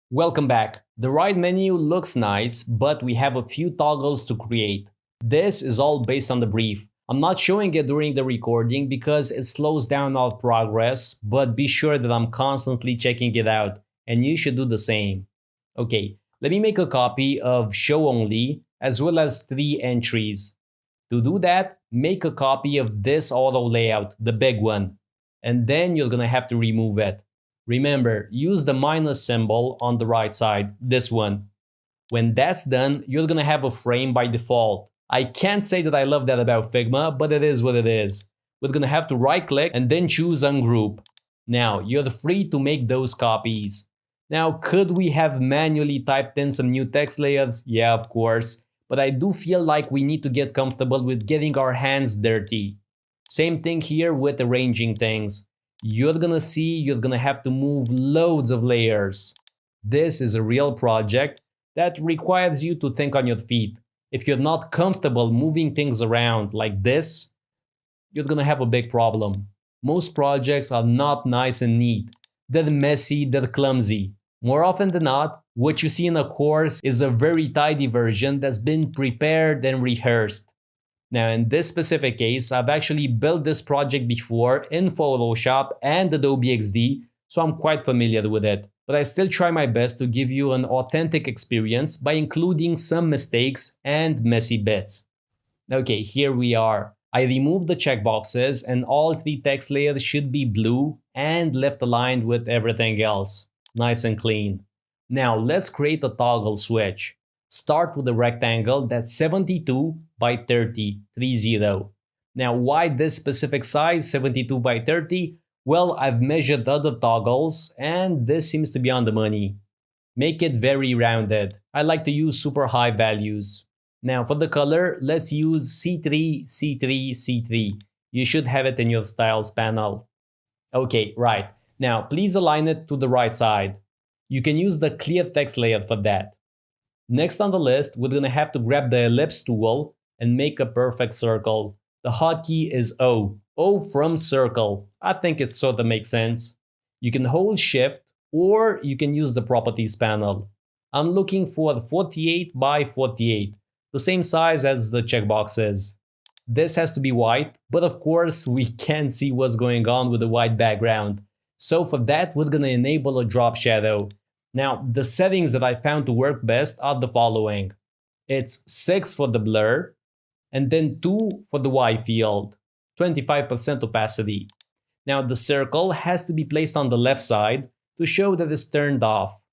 Welcome back. The right menu looks nice, but we have a few toggles to create. This is all based on the brief. I'm not showing it during the recording because it slows down our progress, but be sure that I'm constantly checking it out, and you should do the same. Okay, let me make a copy of show only, as well as 3 entries. To do that, make a copy of this auto layout, the big one, and then you're gonna have to remove it. Remember, use the minus symbol on the right side, this one. When that's done, you're gonna have a frame by default. I can't say that I love that about Figma, but it is what it is. We're gonna have to right click and then choose ungroup. Now, you're free to make those copies. Now, could we have manually typed in some new text layers? Yeah, of course. But I do feel like we need to get comfortable with getting our hands dirty. Same thing here with arranging things. You're gonna see you're gonna have to move loads of layers. This is a real project that requires you to think on your feet. If you're not comfortable moving things around like this, you're gonna have a big problem. Most projects are not nice and neat. They're messy, they're clumsy. More often than not, what you see in a course is a very tidy version that's been prepared and rehearsed. Now, in this specific case, I've actually built this project before in Photoshop and Adobe XD, so I'm quite familiar with it. But I still try my best to give you an authentic experience by including some mistakes and messy bits. Okay, here we are. I removed the checkboxes and all 3 text layers should be blue and left aligned with everything else. Nice and clean. Now let's create a toggle switch. Start with a rectangle that's 72 by 30. Now why this specific size, 72 by 30? Well, I've measured other toggles and this seems to be on the money. Make it very rounded. I like to use super high values. Now for the color, let's use C3, C3, C3. You should have it in your styles panel. Okay, right. Now please align it to the right side. You can use the clear text layer for that. Next on the list, we're gonna have to grab the ellipse tool and make a perfect circle. The hotkey is O. O from circle. I think it sort of makes sense. You can hold shift or you can use the properties panel. I'm looking for 48 by 48, the same size as the checkboxes. This has to be white, but of course we can't see what's going on with the white background. So for that, we're gonna enable a drop shadow. Now, the settings that I found to work best are the following. It's 6 for the blur, and then 2 for the Y field, 25% opacity. Now, the circle has to be placed on the left side to show that it's turned off.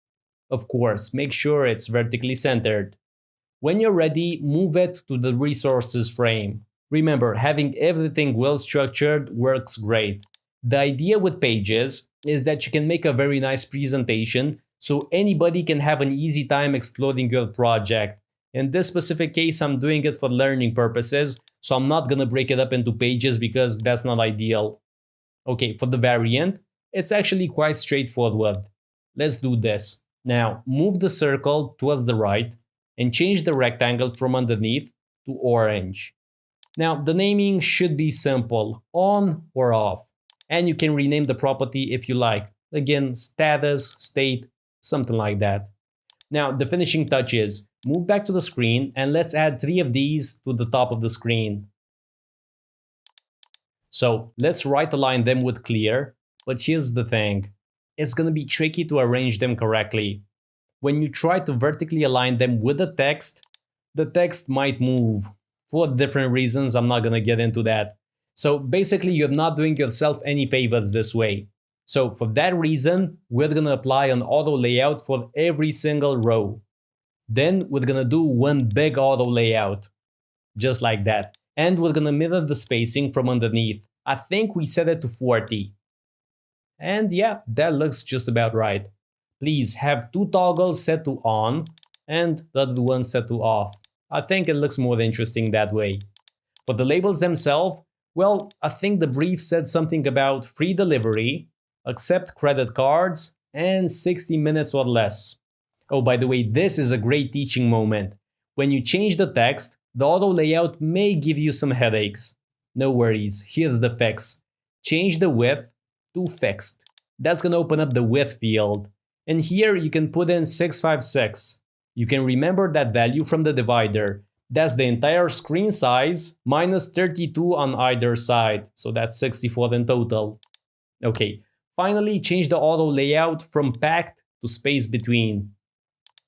Of course, make sure it's vertically centered. When you're ready, move it to the resources frame. Remember, having everything well structured works great. The idea with pages is that you can make a very nice presentation so anybody can have an easy time exploring your project. In this specific case, I'm doing it for learning purposes, so I'm not gonna break it up into pages because that's not ideal. Okay, for the variant, it's actually quite straightforward. Let's do this. Now, move the circle towards the right and change the rectangle from underneath to orange. Now, the naming should be simple, on or off. And you can rename the property if you like. Again, status, state, something like that. Now, the finishing touches. Move back to the screen and let's add 3 of these to the top of the screen. So let's right align them with clear, but here's the thing. It's gonna be tricky to arrange them correctly. When you try to vertically align them with the text might move. For different reasons, I'm not gonna get into that. So basically, you're not doing yourself any favors this way. So for that reason, we're gonna apply an auto layout for every single row. Then we're gonna do one big auto layout, just like that. And we're gonna mirror the spacing from underneath. I think we set it to 40. And yeah, that looks just about right. Please have 2 toggles set to on and the other one set to off. I think it looks more interesting that way. For the labels themselves, well, I think the brief said something about free delivery, accept credit cards, and 60 minutes or less. Oh, by the way, this is a great teaching moment. When you change the text, the auto layout may give you some headaches. No worries, here's the fix. Change the width to fixed. That's gonna open up the width field. And here you can put in 656. You can remember that value from the divider. That's the entire screen size minus 32 on either side. So that's 64 in total. Okay, finally change the auto layout from packed to space between.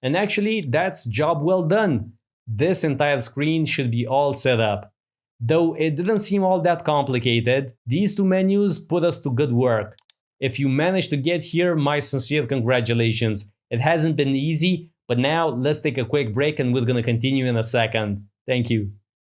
And actually, that's job well done. This entire screen should be all set up. Though it didn't seem all that complicated, these two menus put us to good work. If you managed to get here, my sincere congratulations. It hasn't been easy, but now let's take a quick break and we're gonna continue in a second. Thank you.